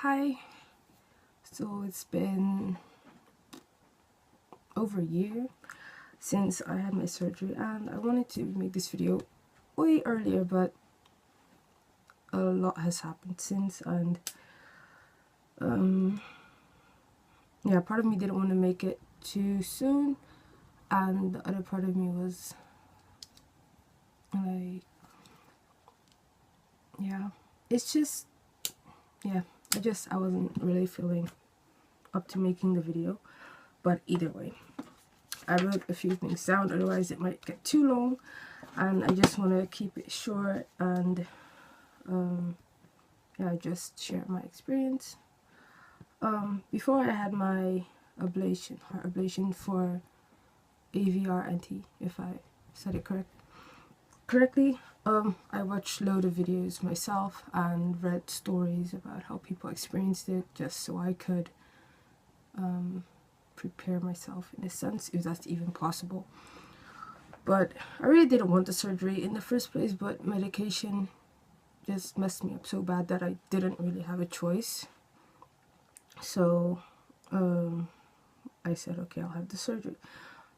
Hi. So it's been over a year since I had my surgery, and I wanted to make this video way earlier, but a lot has happened since, and yeah, part of me didn't want to make it too soon, and the other part of me was like, yeah, it's just, yeah, I wasn't really feeling up to making the video. But either way, I wrote a few things down, otherwise it might get too long, and I just want to keep it short and yeah, just share my experience. Before I had my ablation, heart ablation for AVNRT, if I said it correctly, I watched a load of videos myself and read stories about how people experienced it, just so I could prepare myself in a sense, if that's even possible. But I really didn't want the surgery in the first place, but medication just messed me up so bad that I didn't really have a choice. So I said, okay, I'll have the surgery.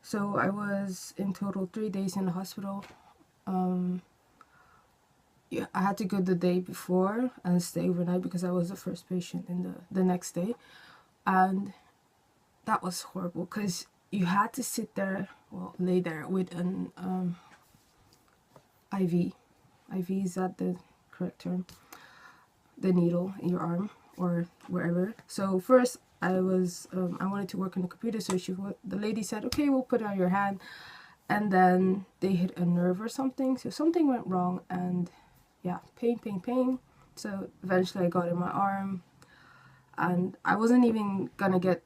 So I was in total 3 days in the hospital. Yeah, I had to go the day before and stay overnight because I was the first patient in the next day, and that was horrible because you had to sit there, well, lay there with an IV. IV, is that the correct term? The needle in your arm or wherever. So first I wanted to work on the computer, so the lady said, okay, we'll put it on your hand, and then they hit a nerve or something, so something went wrong, and yeah, pain. So eventually I got in my arm, and I wasn't even gonna get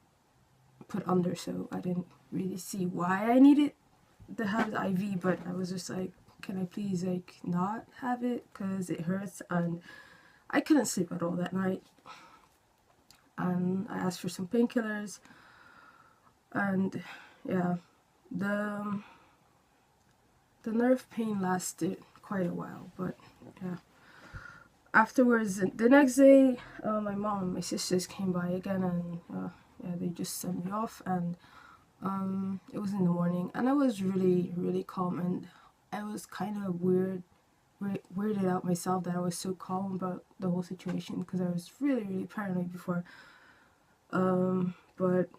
put under, so I didn't really see why I needed to have the IV, but I was just like, can I please like not have it, because it hurts, and I couldn't sleep at all that night. And I asked for some painkillers, and yeah, the nerve pain lasted quite a while, but yeah. Afterwards, the next day, my mom and my sisters came by again, and yeah, they just sent me off, and it was in the morning, and I was really calm, and I was kind of weirded out myself that I was so calm about the whole situation, because I was really paranoid before. But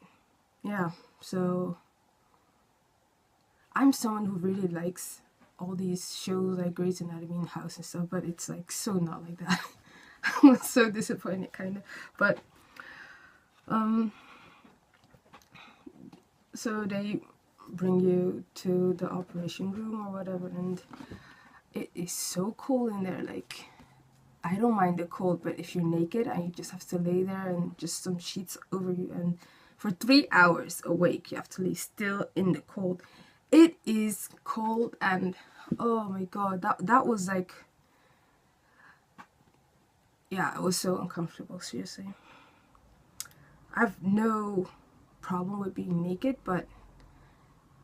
yeah, so I'm someone who really likes all these shows like Grey's Anatomy and House and stuff, but it's like so not like that. I was so disappointed, kind of. But so they bring you to the operation room or whatever, and it is so cold in there. Like, I don't mind the cold, but if you're naked and you just have to lay there and just some sheets over you, and for 3 hours awake, you have to lay still in the cold. It is cold, and oh my god, that was like, yeah, it was so uncomfortable, seriously. I have no problem with being naked, but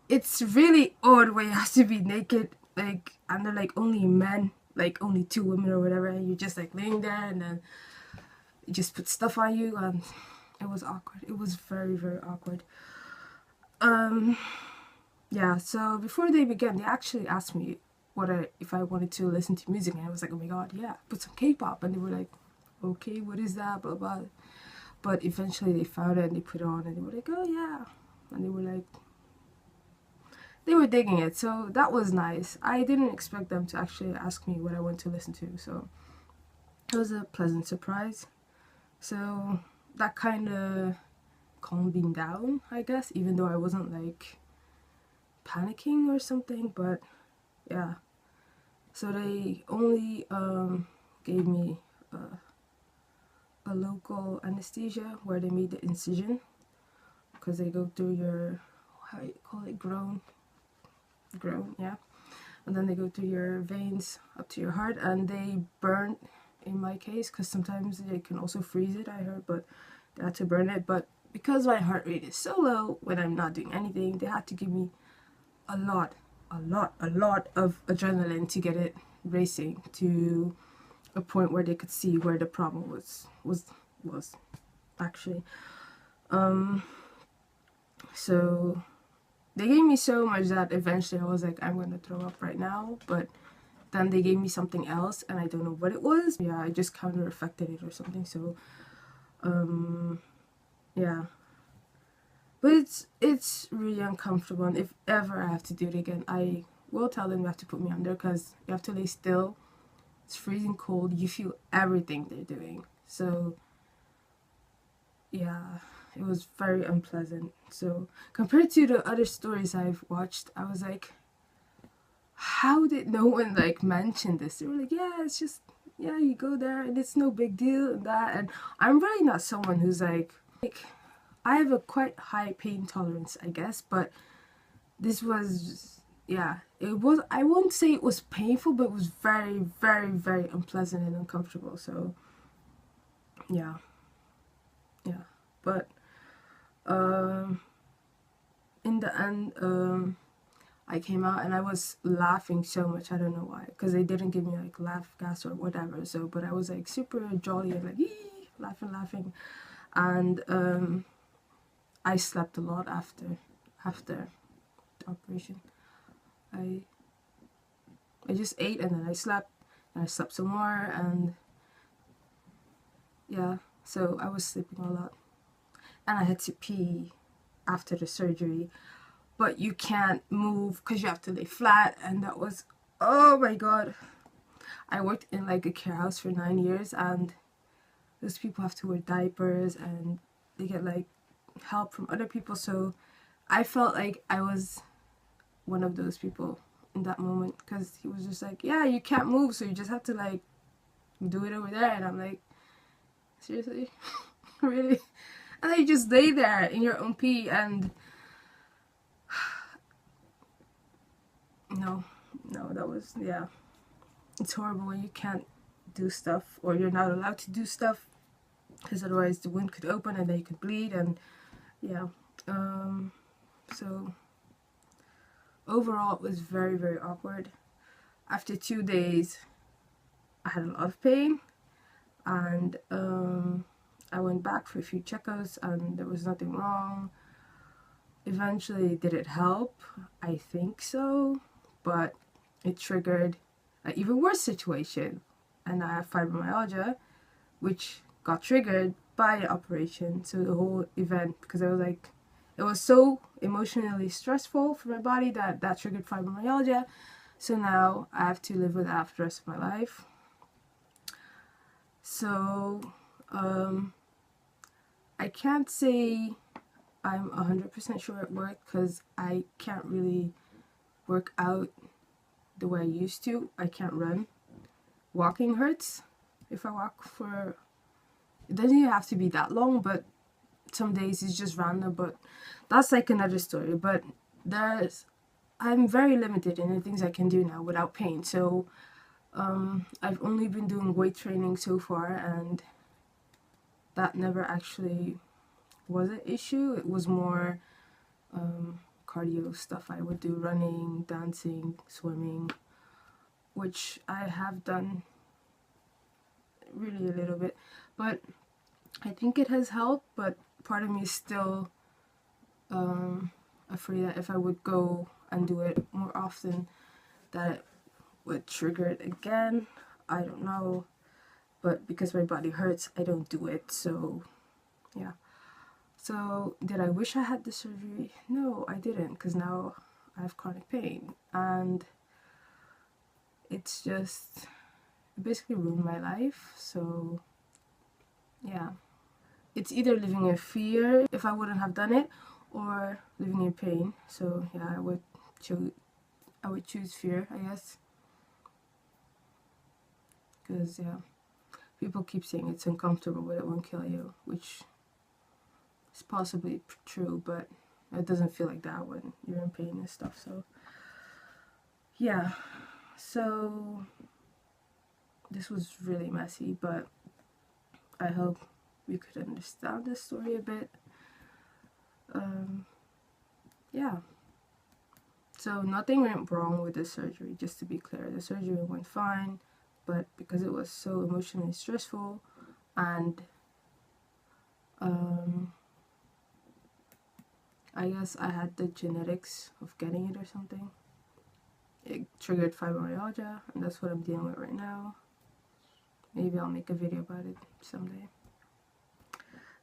it's really odd when you have to be naked, like, and they're like only men, like only 2 women or whatever, and you're just like laying there, and then you just put stuff on you, and it was awkward. It was very awkward. Yeah, so before they began, they actually asked me if I wanted to listen to music, and I was like, oh my god, yeah, put some K-pop, and they were like, okay, what is that, blah blah. But eventually they found it and they put it on, and they were like, oh yeah, and they were like, they were digging it, so that was nice. I didn't expect them to actually ask me what I want to listen to, so it was a pleasant surprise. So that kind of calmed me down, I guess, even though I wasn't like panicking or something. But yeah, so they only gave me a local anesthesia where they made the incision, because they go through your, how you call it, groin, yeah, and then they go through your veins up to your heart, and they burn, in my case, because sometimes they can also freeze it, I heard, but they had to burn it. But because my heart rate is so low when I'm not doing anything, they had to give me a lot of adrenaline to get it racing to a point where they could see where the problem was was actually. So they gave me so much that eventually I was like, I'm gonna throw up right now. But then they gave me something else, and I don't know what it was. Yeah, I just counter affected it or something. So yeah, but it's really uncomfortable, and if ever I have to do it again, I will tell them you have to put me under, because you have to lay still. It's freezing cold. You feel everything they're doing. So yeah, it was very unpleasant. So compared to the other stories I've watched, I was like, how did no one like mention this? They were like, yeah, it's just, yeah, you go there and it's no big deal and that. And I'm really not someone who's like I have a quite high pain tolerance, I guess, but this was, yeah, it was, I won't say it was painful, but it was very, very, very unpleasant and uncomfortable. So yeah, yeah, but in the end, I came out and I was laughing so much. I don't know why, because they didn't give me like laugh gas or whatever. So, but I was like super jolly and like laughing, and I slept a lot after the operation. I just ate and then I slept, and I slept some more, and yeah. So I was sleeping a lot, and I had to pee after the surgery, but you can't move because you have to lay flat, and that was, oh my god. I worked in like a care house for 9 years, and those people have to wear diapers and they get like help from other people. So I felt like I was one of those people in that moment, because he was just like, yeah, you can't move, so you just have to like do it over there. And I'm like, seriously? Really? And then you just lay there in your own pee, and no, that was, yeah, it's horrible when you can't do stuff, or you're not allowed to do stuff, because otherwise the wound could open and then you could bleed. And yeah, so overall it was very, very awkward. After 2 days I had a lot of pain, and I went back for a few checkups and there was nothing wrong. Eventually, did it help? I think so, but it triggered an even worse situation, and I have fibromyalgia, which got triggered by the operation. So the whole event, because I was like, it was so emotionally stressful for my body that triggered fibromyalgia. So now I have to live with that for the rest of my life. So I can't say I'm 100% sure it worked, because I can't really work out the way I used to. I can't run. Walking hurts. If I walk for, it doesn't even have to be that long, but some days it's just random. But that's like another story. But I'm very limited in the things I can do now without pain. So I've only been doing weight training so far, and that never actually was an issue. It was more cardio stuff I would do: running, dancing, swimming, which I have done really a little bit, but I think it has helped. But part of me is still afraid that if I would go and do it more often, that it would trigger it again. I don't know, but because my body hurts, I don't do it. So yeah. So did I wish I had the surgery? No, I didn't, because now I have chronic pain, and it's just basically ruined my life. So yeah, it's either living in fear if I wouldn't have done it, or living in pain. So yeah, I would choose fear, I guess, because yeah, people keep saying it's uncomfortable but it won't kill you, which is possibly true, but it doesn't feel like that when you're in pain and stuff. So yeah, so this was really messy, but I hope you could understand this story a bit. Yeah, so nothing went wrong with the surgery, just to be clear. The surgery went fine, but because it was so emotionally stressful, and I guess I had the genetics of getting it or something. It triggered fibromyalgia, and that's what I'm dealing with right now. Maybe I'll make a video about it someday.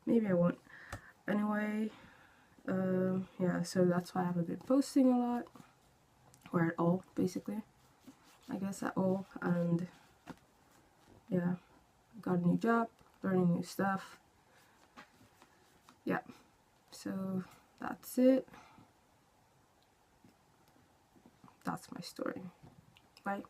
Maybe I won't. Anyway, yeah, so that's why I haven't been posting a lot, or at all, basically. I guess at all. And yeah, got a new job, learning new stuff. Yeah, so that's it. That's my story. Bye.